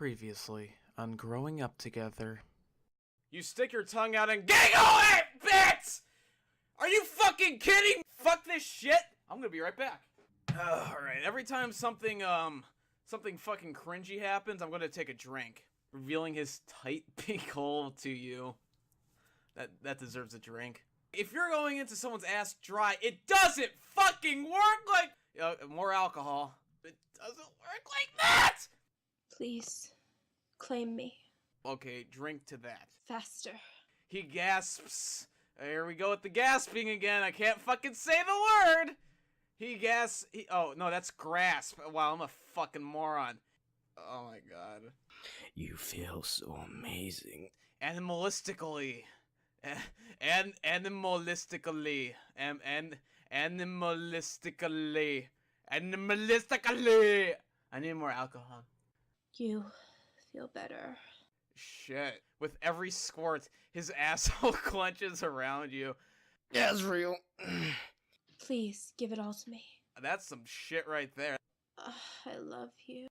Previously on Growing Up Together. You stick your tongue out and giggle at bits! Are you fucking kidding? Fuck this shit! I'm gonna be right back. Alright, every time something fucking cringy happens, I'm gonna take a drink. Revealing his tight pink hole to you. That deserves a drink. If you're going into someone's ass dry, it doesn't fucking work like... more alcohol. It doesn't work like that! Please, claim me. Okay, drink to that. Faster. He gasps. Here we go with the gasping again. I can't fucking say the word. Oh, no, that's grasp. Wow, I'm a fucking moron. Oh my god. You feel so amazing. Animalistically. Animalistically. Animalistically. I need more alcohol. You feel better. Shit. With every squirt, his asshole clenches around you. Asriel. Please, give it all to me. That's some shit right there. I love you.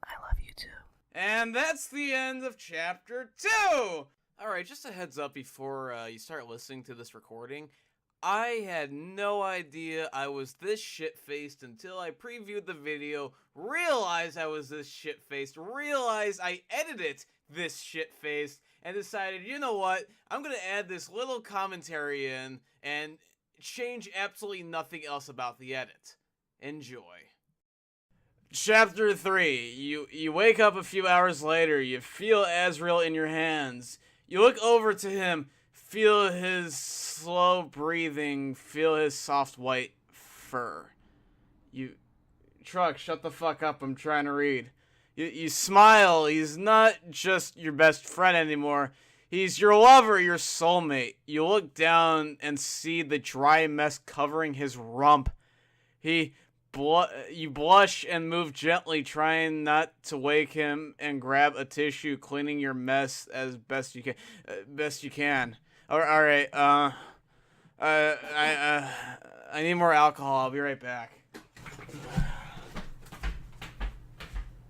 I love you too. And that's the end of chapter 2! Alright, just a heads up before you start listening to this recording. I had no idea I was this shit-faced until I previewed the video, realized I was this shit-faced, realized I edited this shit-faced, and decided, you know what, I'm gonna add this little commentary in and change absolutely nothing else about the edit. Enjoy. Chapter 3. You wake up a few hours later, you feel Asriel in your hands. You look over to him, feel his slow breathing, feel his soft white fur. Truck, shut the fuck up, I'm trying to read. You smile, he's not just your best friend anymore. He's your lover, your soulmate. You look down and see the dry mess covering his rump. You blush and move gently, trying not to wake him, and grab a tissue, cleaning your mess as best you can. Alright, I need more alcohol. I'll be right back.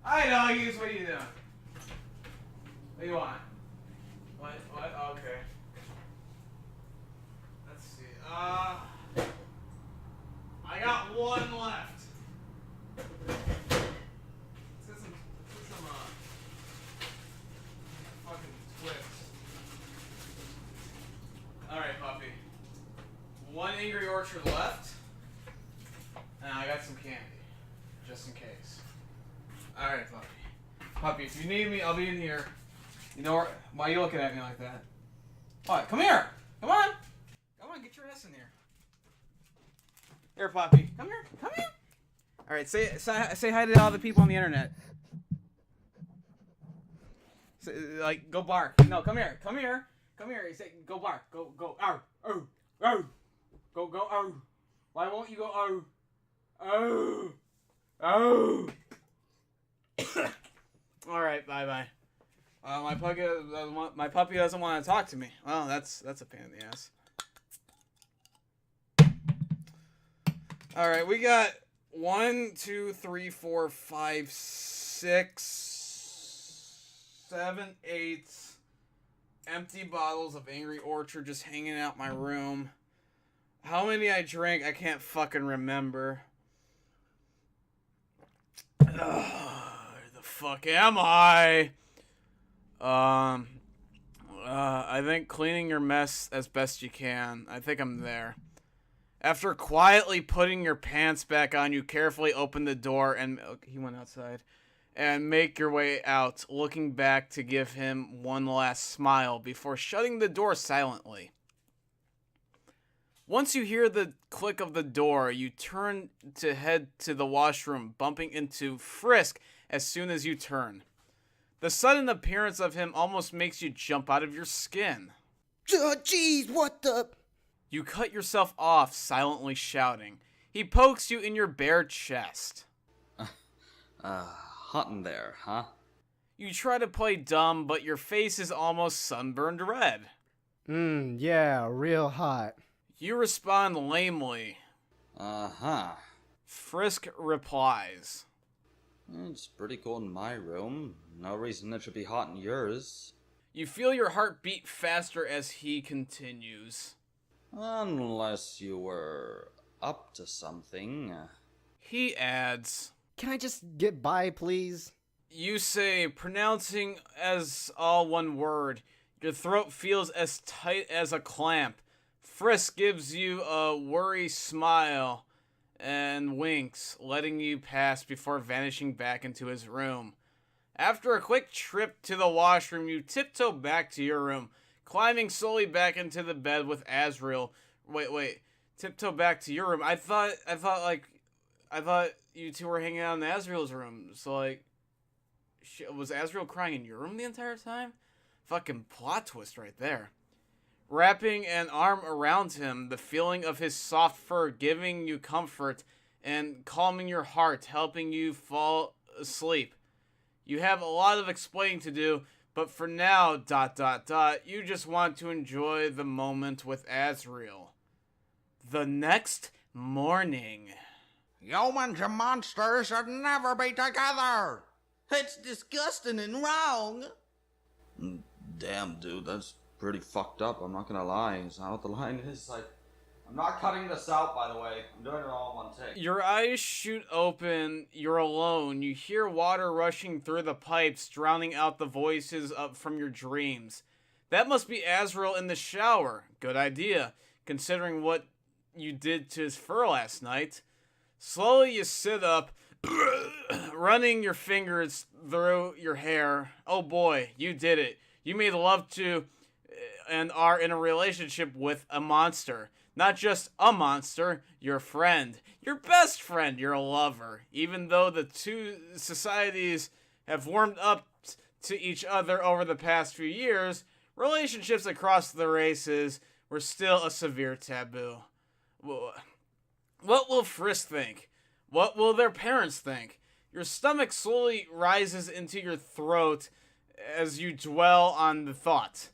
Hi, doggies. What are you doing? What do you want? What? Okay. Let's see. I got one left. Let's get some fucking Twix. Alright, puppy. One Angry Orchard left. And I got some candy. Just in case. Alright, puppy. Puppy, if you need me, I'll be in here. You know why are you looking at me like that? What? Come here! Come on! Come on, get your ass in here. Here, puppy. Come here. Come here. Alright, say hi to all the people on the internet. Say, like, go bark. No, come here. Come here. Come here. You say, go bark. Go. Ow. Oh. Oh. Go. Oh. Why won't you go? Oh. Oh. Oh. Alright, bye. My puppy doesn't want to talk to me. Well, that's a pain in the ass. Alright, we got 1, 2, 3, 4, 5, 6, 7, 8 empty bottles of Angry Orchard just hanging out my room. How many I drank, I can't fucking remember. Where the fuck am I? I think cleaning your mess as best you can. I think I'm there. After quietly putting your pants back on, you carefully open the door and... he went outside. And make your way out, looking back to give him one last smile before shutting the door silently. Once you hear the click of the door, you turn to head to the washroom, bumping into Frisk as soon as you turn. The sudden appearance of him almost makes you jump out of your skin. Jeez, what the... You cut yourself off, silently shouting. He pokes you in your bare chest. Hot in there, huh? You try to play dumb, but your face is almost sunburned red. Yeah, real hot. You respond lamely. Uh-huh. Frisk replies. It's pretty cold in my room. No reason it should be hot in yours. You feel your heart beat faster as he continues. Unless you were up to something. He adds, Can I just get by, please? you say, pronouncing as all one word. Your throat feels as tight as a clamp. Frisk gives you a worry smile and winks, letting you pass before vanishing back into his room. After a quick trip to the washroom, you tiptoe back to your room, climbing slowly back into the bed with Asriel. Wait. Tiptoe back to your room. I thought you two were hanging out in Asriel's room. So, like, was Asriel crying in your room the entire time? Fucking plot twist right there. Wrapping an arm around him, the feeling of his soft fur giving you comfort and calming your heart, helping you fall asleep. You have a lot of explaining to do, but for now, ... you just want to enjoy the moment with Asriel. The next morning. Humans and monsters should never be together. It's disgusting and wrong. Damn, dude, that's pretty fucked up, I'm not gonna lie. Is that what the line is? Like, I'm not cutting this out, by the way. I'm doing it all in one take. Your eyes shoot open, you're alone. You hear water rushing through the pipes, drowning out the voices up from your dreams. That must be Asriel in the shower. Good idea, considering what you did to his fur last night. Slowly you sit up, running your fingers through your hair. Oh boy, you did it. You made love to and are in a relationship with a monster. Not just a monster, your friend. Your best friend, your lover. Even though the two societies have warmed up to each other over the past few years, relationships across the races were still a severe taboo. What will Frisk think? What will their parents think? Your stomach slowly rises into your throat as you dwell on the thought.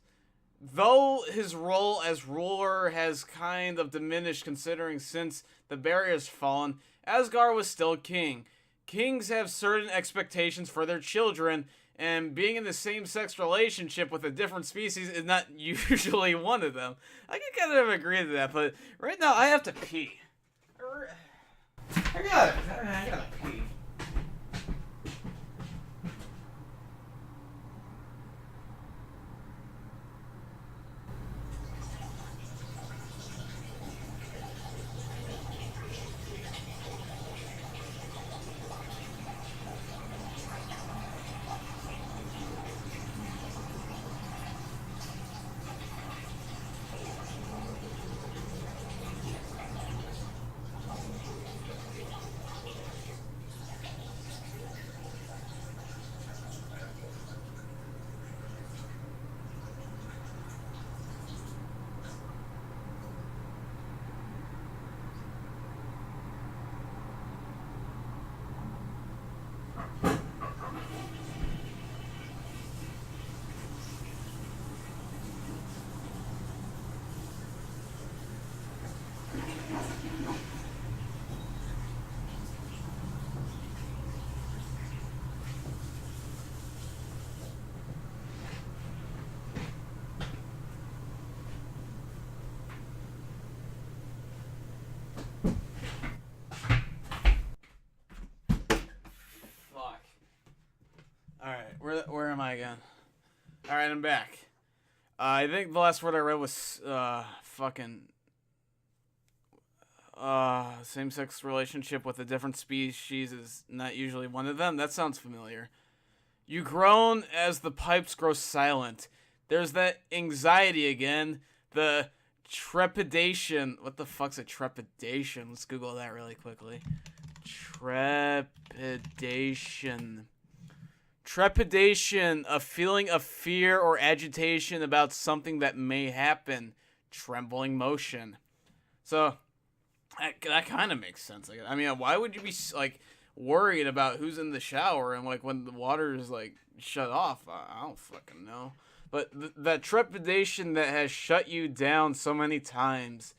Though his role as ruler has kind of diminished considering since the barrier's fallen, Asgard was still king. Kings have certain expectations for their children, and being in the same-sex relationship with a different species is not usually one of them. I can kind of agree to that, but right now I have to pee. I gotta pee. Alright, where am I again? Alright, I'm back. I think the last word I read was, same-sex relationship with a different species is not usually one of them. That sounds familiar. You groan as the pipes grow silent. There's that anxiety again. The trepidation. What the fuck's a trepidation? Let's Google that really quickly. Trepidation. Trepidation, a feeling of fear or agitation about something that may happen. Trembling motion. So, that kind of makes sense. I mean, why would you be, like, worried about who's in the shower and, like, when the water is, like, shut off? I don't fucking know. But that trepidation that has shut you down so many times,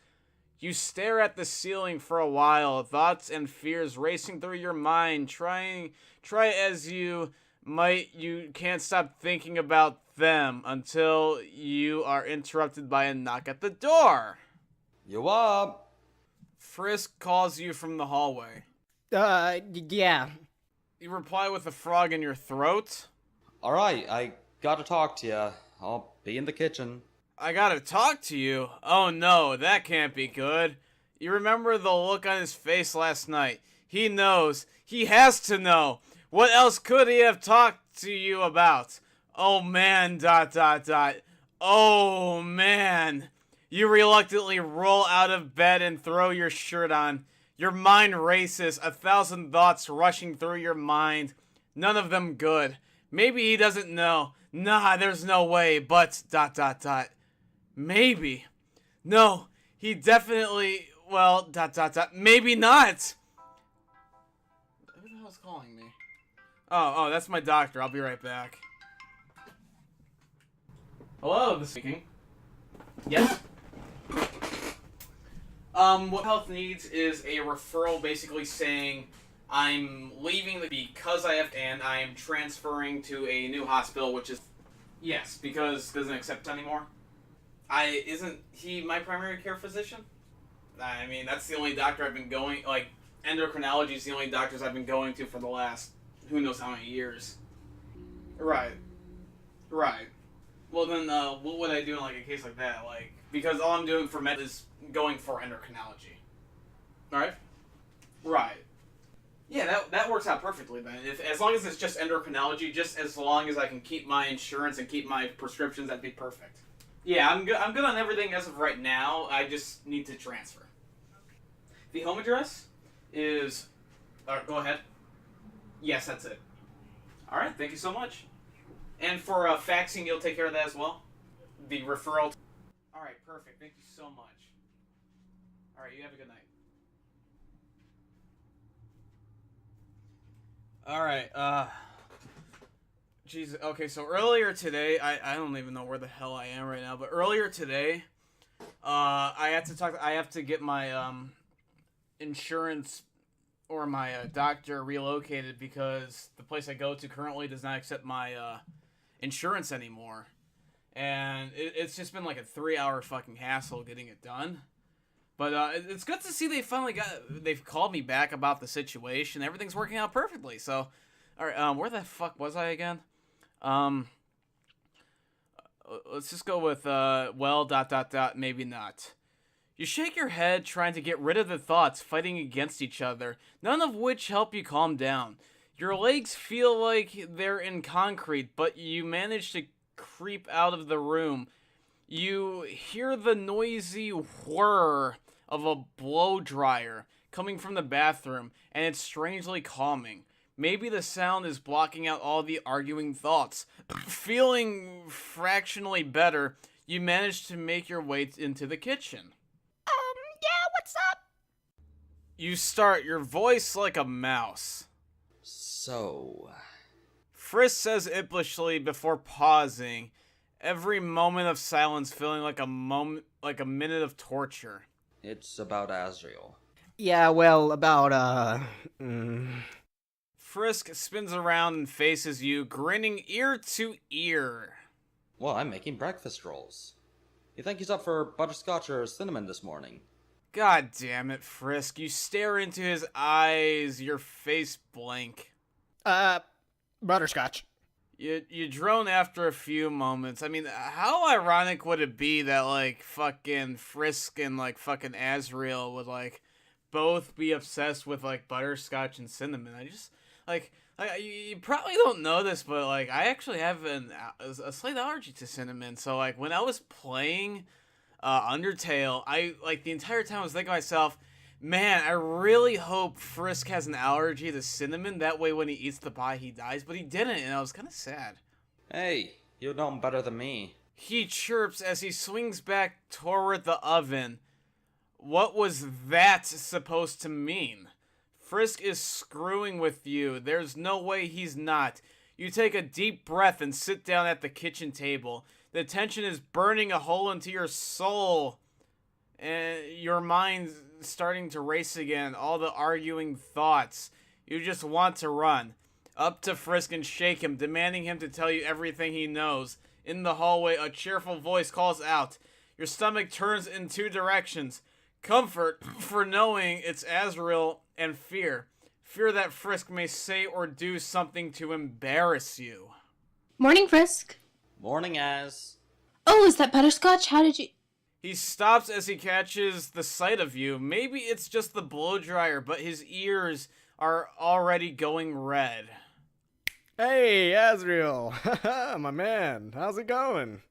You stare at the ceiling for a while, thoughts and fears racing through your mind. Try as you might, you can't stop thinking about them until you are interrupted by a knock at the door. You up? Frisk calls you from the hallway. Yeah. You reply with a frog in your throat. Alright, I gotta talk to you. I'll be in the kitchen. I gotta talk to you? Oh no, that can't be good. You remember the look on his face last night. He knows. He has to know. What else could he have talked to you about? Oh man, ... Oh man. You reluctantly roll out of bed and throw your shirt on. Your mind races, 1,000 thoughts rushing through your mind. None of them good. Maybe he doesn't know. Nah, there's no way, but ... Maybe. No, he definitely, well, ... Maybe not. Who the hell's calling me? Oh, that's my doctor. I'll be right back. Hello, this is speaking. Yes? What health needs is a referral basically saying I'm leaving because I have, and I am transferring to a new hospital, which is, yes, because it doesn't accept anymore. Isn't he my primary care physician? I mean, that's the only doctor I've been going, like, endocrinology is the only doctors I've been going to for the last who knows how many years. Right. Well then, what would I do in, like, a case like that? Like, because all I'm doing for med is going for endocrinology. Alright? Right. Yeah, that works out perfectly then. As long as it's just endocrinology, just as long as I can keep my insurance and keep my prescriptions, that'd be perfect. Yeah, I'm good on everything as of right now. I just need to transfer. The home address is... go ahead. Yes, that's it. Alright, thank you so much. And for faxing, you'll take care of that as well? The referral... Alright, perfect. Thank you so much. Alright, you have a good night. Alright, Jesus. Okay, so earlier today, I don't even know where the hell I am right now, but earlier today, I have to get my, insurance or my, doctor relocated because the place I go to currently does not accept my, insurance anymore. And it's just been like a 3-hour fucking hassle getting it done. But, it's good to see they've called me back about the situation. Everything's working out perfectly, so... Alright, where the fuck was I again? Let's just go with, well, ... maybe not. You shake your head, trying to get rid of the thoughts fighting against each other, none of which help you calm down. Your legs feel like they're in concrete, but you manage to creep out of the room. You hear the noisy whir of a blow dryer coming from the bathroom, and it's strangely calming. Maybe the sound is blocking out all the arguing thoughts. Feeling fractionally better, you manage to make your way into the kitchen. Yeah, what's up? You start, your voice like a mouse. So... Frisk says impishly before pausing, every moment of silence feeling like a minute of torture. It's about Asriel. Yeah, well, about, Frisk spins around and faces you, grinning ear to ear. Well, I'm making breakfast rolls. You think he's up for butterscotch or cinnamon this morning? God damn it, Frisk. You stare into his eyes, your face blank. Butterscotch. You drone after a few moments. I mean, how ironic would it be that, like, fucking Frisk and, like, fucking Asriel would, like, both be obsessed with, like, butterscotch and cinnamon? I just, like you probably don't know this, but, like, I actually have a slight allergy to cinnamon. So, like, when I was playing Undertale, I, like, the entire time I was thinking to myself, man, I really hope Frisk has an allergy to cinnamon. That way when he eats the pie, he dies. But he didn't, and I was kind of sad. Hey, you know him better than me. He chirps as he swings back toward the oven. What was that supposed to mean? Frisk is screwing with you. There's no way he's not. You take a deep breath and sit down at the kitchen table. The tension is burning a hole into your soul. and your mind's starting to race again. All the arguing thoughts. You just want to run. Up to Frisk and shake him, demanding him to tell you everything he knows. In the hallway, a cheerful voice calls out. Your stomach turns in two directions. Comfort for knowing it's Asriel, and fear. Fear that Frisk may say or do something to embarrass you. Morning, Frisk. Morning, Az. Oh, is that butterscotch? How did you... He stops as he catches the sight of you. Maybe it's just the blow dryer, but his ears are already going red. Hey, Asriel. My man. How's it going?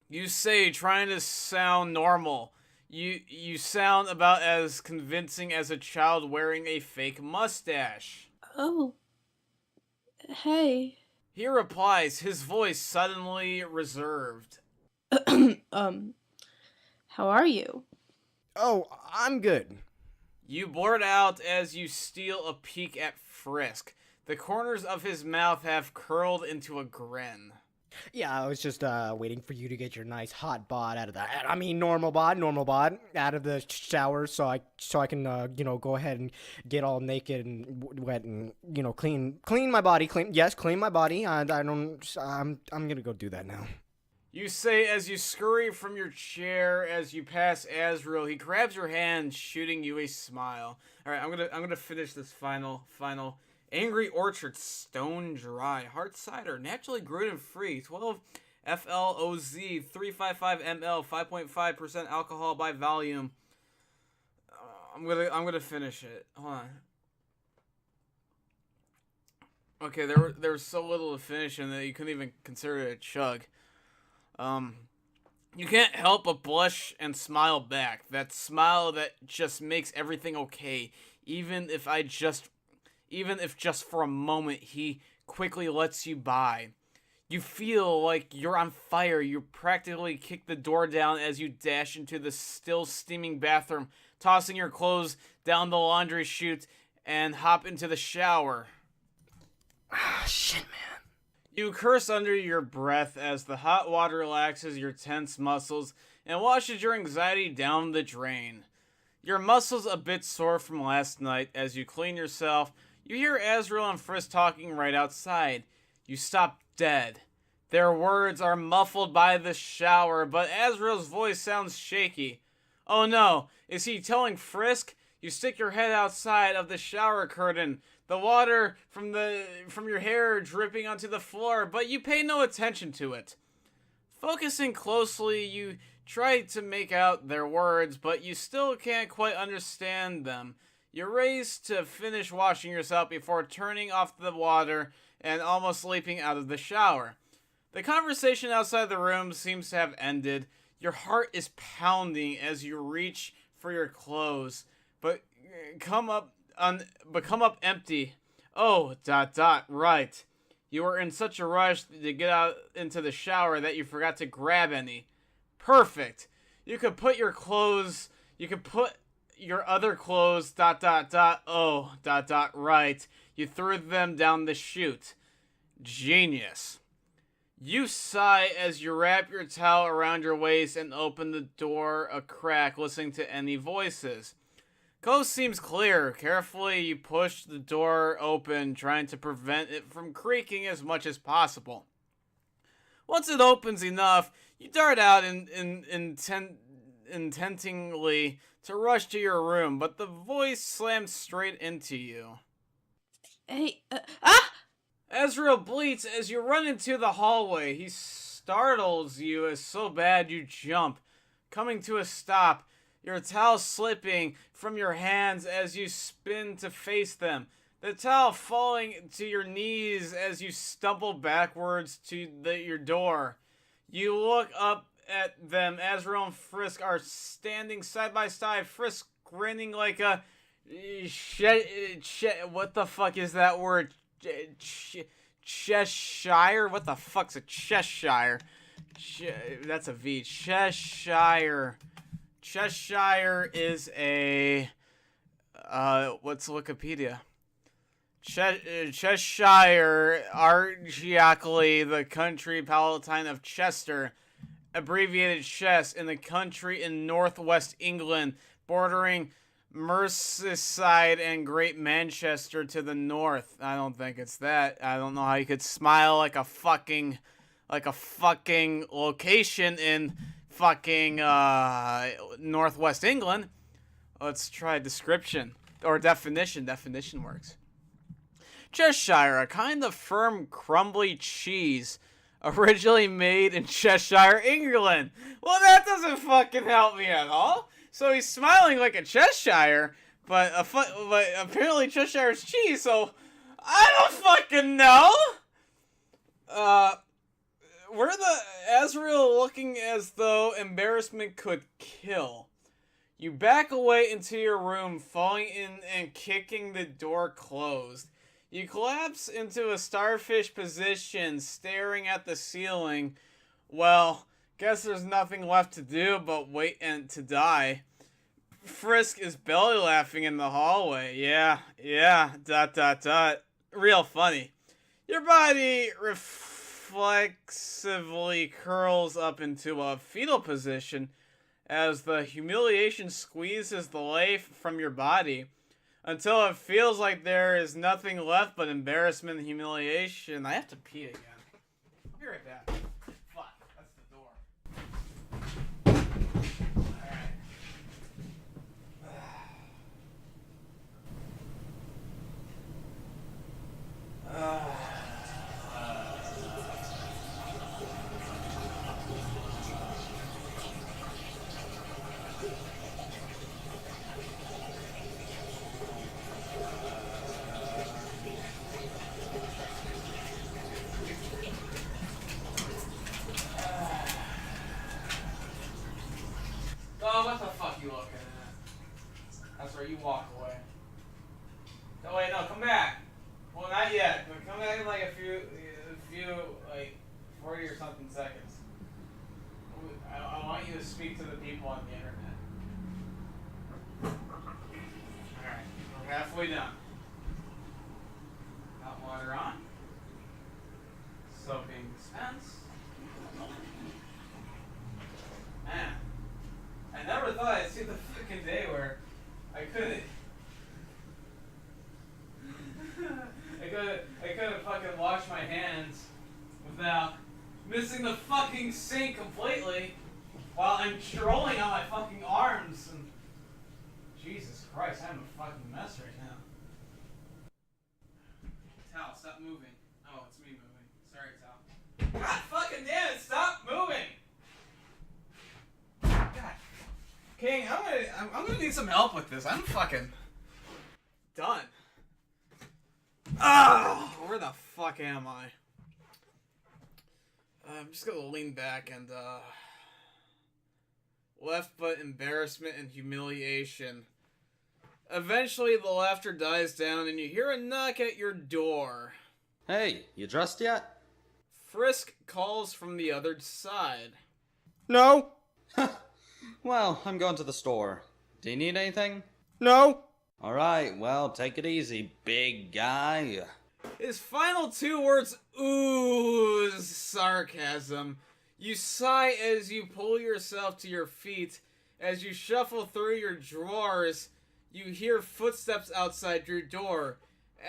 You say, trying to sound normal. You sound about as convincing as a child wearing a fake mustache. Oh. Hey. He replies, his voice suddenly reserved. How are you? Oh, I'm good. You blurt out as you steal a peek at Frisk. The corners of his mouth have curled into a grin. Yeah, I was just waiting for you to get your nice hot bod out of the... I mean, normal bod out of the shower so I can, go ahead and get all naked and wet and, clean my body. Clean my body. I'm gonna go do that now. You say as you scurry from your chair as you pass Asriel. He grabs your hand, shooting you a smile. All right, I'm gonna finish this final. Angry Orchard Stone Dry Hard Cider, naturally gluten free, 12 FLOZ, 355 ml, 5.5% alcohol by volume. I'm gonna finish it. Hold on. Okay, there was so little to finish in that you couldn't even consider it a chug. You can't help but blush and smile back. That smile that just makes everything okay, even if just for a moment he quickly lets you by. You feel like you're on fire. You practically kick the door down as you dash into the still steaming bathroom, tossing your clothes down the laundry chute and hop into the shower. Ah, shit, man. You curse under your breath as the hot water relaxes your tense muscles and washes your anxiety down the drain. Your muscles a bit sore from last night. As you clean yourself, you hear Asriel and Frisk talking right outside. You stop dead. Their words are muffled by the shower, but Asriel's voice sounds shaky. Oh no, is he telling Frisk? You stick your head outside of the shower curtain, the water from your hair dripping onto the floor, but you pay no attention to it. Focusing closely, you try to make out their words, but you still can't quite understand them. You race to finish washing yourself before turning off the water and almost leaping out of the shower. The conversation outside the room seems to have ended. Your heart is pounding as you reach for your clothes, but come up empty. Oh, ... right. You were in such a rush to get out into the shower that you forgot to grab any. Perfect. You could put your other clothes ... Oh, ... right. You threw them down the chute. Genius. You sigh as you wrap your towel around your waist and open the door a crack, listening to any voices. Coast seems clear. Carefully, you push the door open, trying to prevent it from creaking as much as possible. Once it opens enough, you dart out intently to rush to your room, but the voice slams straight into you. Hey, Asriel bleats as you run into the hallway. He startles you as so bad you jump, coming to a stop, your towel slipping from your hands as you spin to face them, the towel falling to your knees as you stumble backwards to your door. You look up at them. Asriel and Frisk are standing side by side, Frisk grinning like a... what the fuck is that word? Cheshire? What the fuck's a Cheshire? That's a V. Cheshire. Cheshire is a... what's Wikipedia? Cheshire, archaically the country palatine of Chester, abbreviated chess, in the country in northwest England, bordering Merseyside and Great Manchester to the north. I don't think it's that. I don't know how you could smile like a fucking location in fucking northwest England. Let's try description or definition. Definition works. Cheshire, a kind of firm, crumbly cheese, originally made in Cheshire, England. Well, that doesn't fucking help me at all. So he's smiling like a Cheshire, but apparently Cheshire's cheese, so I don't fucking know. Were the Asriel looking as though embarrassment could kill? You back away into your room, falling in and kicking the door closed. You collapse into a starfish position, staring at the ceiling. Well, guess there's nothing left to do but wait and to die. Frisk is belly laughing in the hallway. Yeah, ... Real funny. Your body reflexively curls up into a fetal position as the humiliation squeezes the life from your body until it feels like there is nothing left but embarrassment and humiliation. I have to pee again. I'll be right back. Fuck, that's the door. Alright. Oh, what the fuck you looking at? That's where you walk away. No, wait, no, come back. Well, not yet. But come back in like a few, like 40 or something seconds. I want you to speak to the people on the internet. Alright, we're halfway done. Hot water on. Soaping dispense. Man. I never thought I'd see the fucking day where I couldn't fucking wash my hands without missing the fucking sink completely while I'm trolling on my fucking arms and Jesus Christ, I'm a fucking mess right now. Tal, stop moving. Oh, it's me moving. Sorry, Tal. God fucking damn it, stop moving! God. King, I'm gonna need some help with this. I'm fucking done. Ah, where the fuck am I? I'm just gonna lean back and left but embarrassment and humiliation. Eventually, the laughter dies down, and you hear a knock at your door. Hey, you dressed yet? Frisk calls from the other side. No. Well, I'm going to the store. Do you need anything? No. Alright, well, take it easy, big guy. His final two words ooze sarcasm. You sigh as you pull yourself to your feet. As you shuffle through your drawers, you hear footsteps outside your door.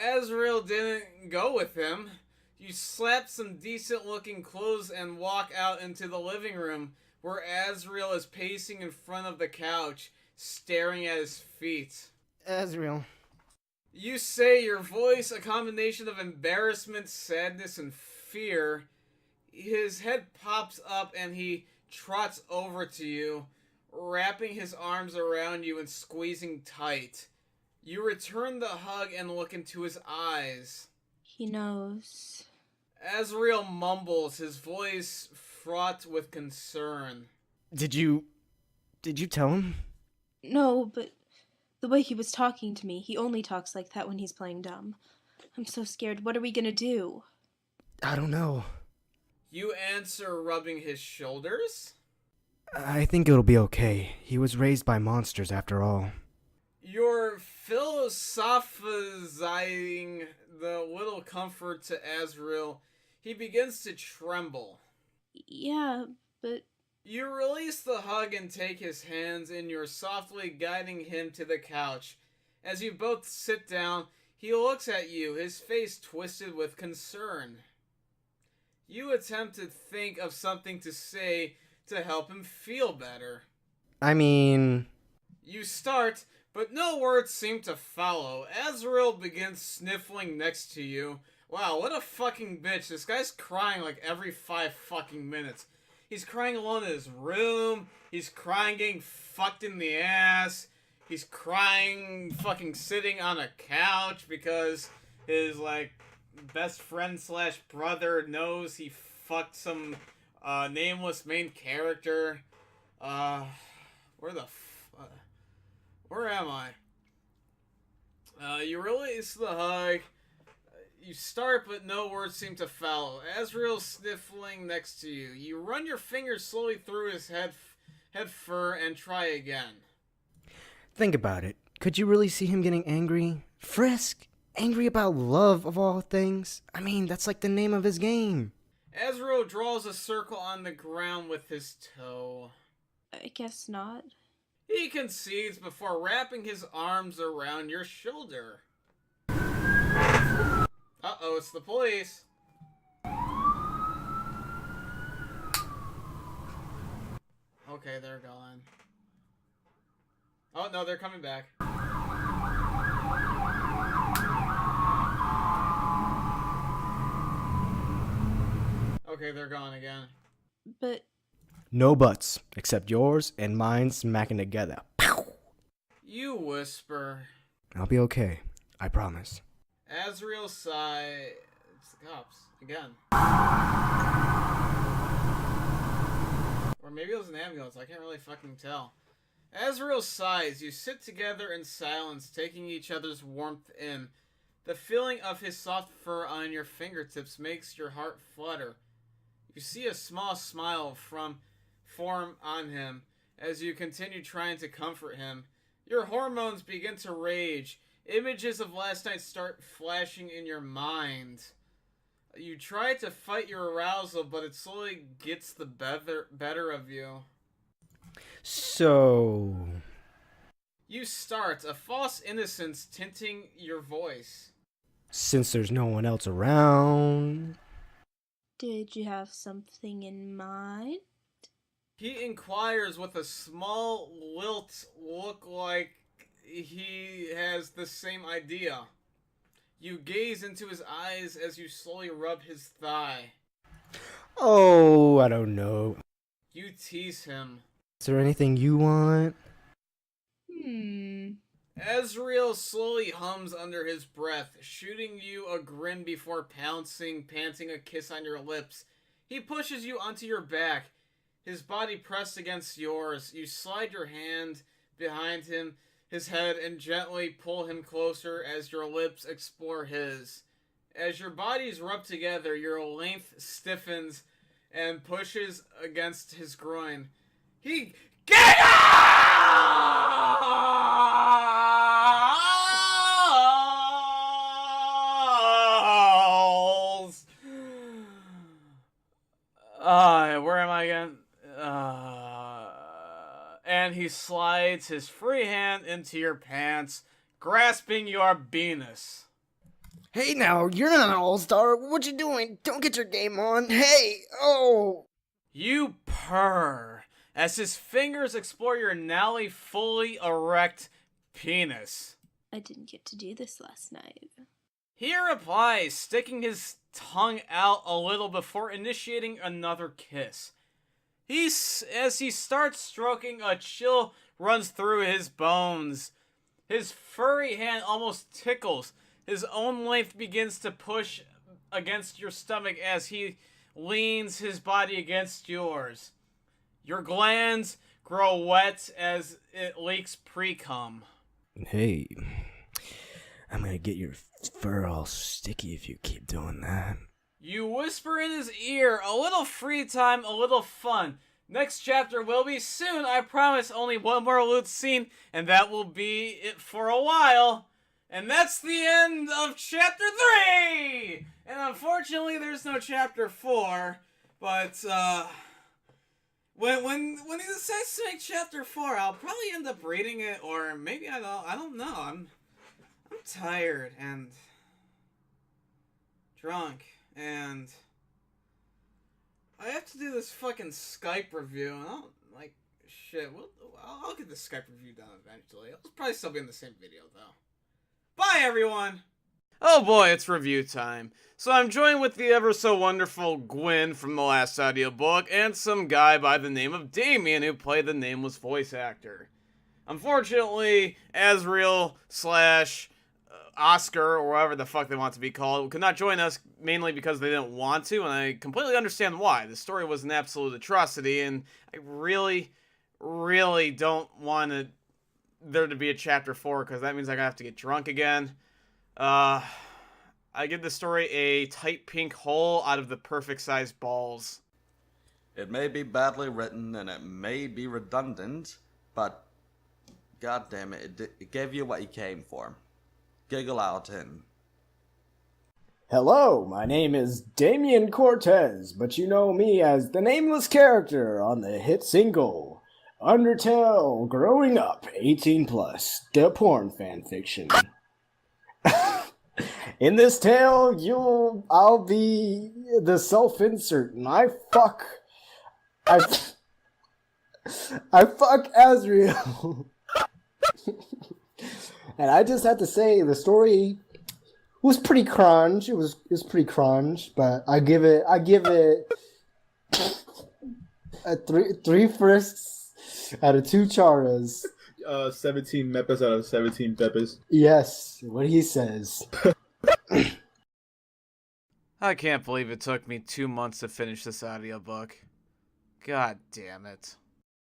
Asriel didn't go with him. You slap some decent-looking clothes and walk out into the living room, where Asriel is pacing in front of the couch, staring at his feet. Asriel. You say, your voice a combination of embarrassment, sadness, and fear. His head pops up and he trots over to you, wrapping his arms around you and squeezing tight. You return the hug and look into his eyes. He knows. Asriel mumbles, his voice fraught with concern. Did you tell him? No, but the way he was talking to me, he only talks like that when he's playing dumb. I'm so scared. What are we gonna do? I don't know. You answer, rubbing his shoulders. I think it'll be okay. He was raised by monsters after all. You're philosophizing the little comfort to Asriel. He begins to tremble. Yeah, but You release the hug and take his hands, and you're softly guiding him to the couch. As you both sit down, he looks at you, his face twisted with concern. You attempt to think of something to say to help him feel better. I mean... You start, but no words seem to follow. Asriel begins sniffling next to you. Wow, what a fucking bitch. This guy's crying like every 5 fucking minutes. He's crying alone in his room. He's crying getting fucked in the ass. He's crying fucking sitting on a couch because his, like, best friend slash brother knows he fucked some, nameless main character. Where am I? You release the hug. You start, but no words seem to follow. Asriel's sniffling next to you. You run your fingers slowly through his head fur and try again. Think about it. Could you really see him getting angry? Frisk? Angry about love, of all things? I mean, that's like the name of his game. Asriel draws a circle on the ground with his toe. I guess not. He concedes before wrapping his arms around your shoulder. Uh-oh, it's the police. Okay, they're gone. Oh, no, they're coming back. Okay, they're gone again. But No buts, except yours and mine smacking together. Pow! You whisper. I'll be okay. I promise. Asriel sigh. It's the cops. Again. Or maybe it was an ambulance. I can't really fucking tell. Asriel sighs. You sit together in silence, taking each other's warmth in. The feeling of his soft fur on your fingertips makes your heart flutter. You see a small smile form on him as you continue trying to comfort him. Your hormones begin to rage. Images of last night start flashing in your mind. You try to fight your arousal, but it slowly gets the better of you. So... You start, a false innocence tinting your voice. Since there's no one else around... did you have something in mind? He inquires with a small lilt look like he has the same idea. You gaze into his eyes as you slowly rub his thigh. Oh, I don't know. You tease him. Is there anything you want? Asriel slowly hums under his breath, shooting you a grin before panting a kiss on your lips. He pushes you onto your back, his body pressed against yours. You slide your hand behind his head, and gently pull him closer as your lips explore his. As your bodies rub together, your length stiffens and pushes against his groin. He giggles! Where am I again? And he slides his free hand into your pants, grasping your penis. Hey now, you're not an all-star. What you doing? Don't get your game on. Hey! Oh! You purr as his fingers explore your now fully erect penis. I didn't get to do this last night. He replies, sticking his tongue out a little before initiating another kiss. As he starts stroking, a chill runs through his bones. His furry hand almost tickles. His own length begins to push against your stomach as he leans his body against yours. Your glands grow wet as it leaks pre-cum. Hey, I'm gonna get your fur all sticky if you keep doing that. You whisper in his ear, a little free time, a little fun. Next chapter will be soon, I promise. Only one more loot scene, and that will be it for a while. And that's the end of chapter 3! And unfortunately, there's no chapter 4, but, When he decides to make chapter 4, I'll probably end up reading it, or maybe I don't know. I'm tired and drunk, and I have to do this fucking Skype review, and shit. I'll get the Skype review done eventually. I'll probably still be in the same video though. Bye, everyone! Oh boy, it's review time. So I'm joined with the ever so wonderful Gwen from the last audiobook, and some guy by the name of Damien who played the Nameless voice actor. Unfortunately, Asriel / Oscar, or whatever the fuck they want to be called, could not join us, mainly because they didn't want to, and I completely understand why. The story was an absolute atrocity, and I really don't want there to be a chapter 4, because that means I'm gonna have to get drunk again. I give the story a tight pink hole out of the perfect sized balls. It may be badly written and it may be redundant, but god damn it, it gave you what you came for. Giggle out in. Hello, my name is Damien Cortez, but you know me as the nameless character on the hit single Undertale Growing Up 18+, the porn fanfiction. In this tale, I'll be the self-insert, and I fuck Asriel. And I just have to say, the story was pretty cringe. It was pretty cringe, but I give it a three frisks out of 2 charas. 17 meppers out of 17 peppers. Yes, what he says. I can't believe it took me 2 months to finish this audiobook. God damn it.